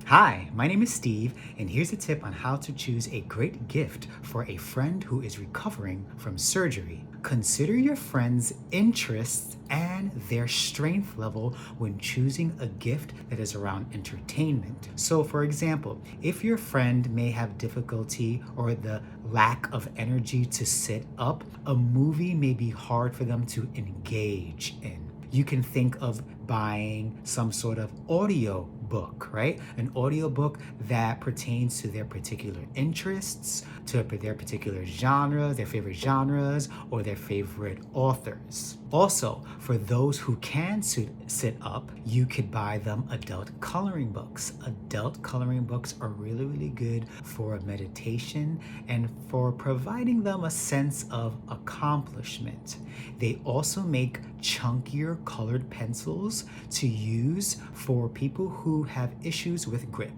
Hi, my name is Steve, and here's a tip on how to choose a great gift for a friend who is recovering from surgery. Consider your friend's interests and their strength level when choosing a gift that is around entertainment. So, for example, if your friend may have difficulty or the lack of energy to sit up, a movie may be hard for them to engage in. You can think of buying some sort of audio book, right? An audio book that pertains to their particular interests, to their particular genres, their favorite genres, or their favorite authors. Also, for those who can sit up, you could buy them adult coloring books. Adult coloring books are really, really good for meditation and for providing them a sense of accomplishment. They also make chunkier colored pencils to use for people who have issues with grip.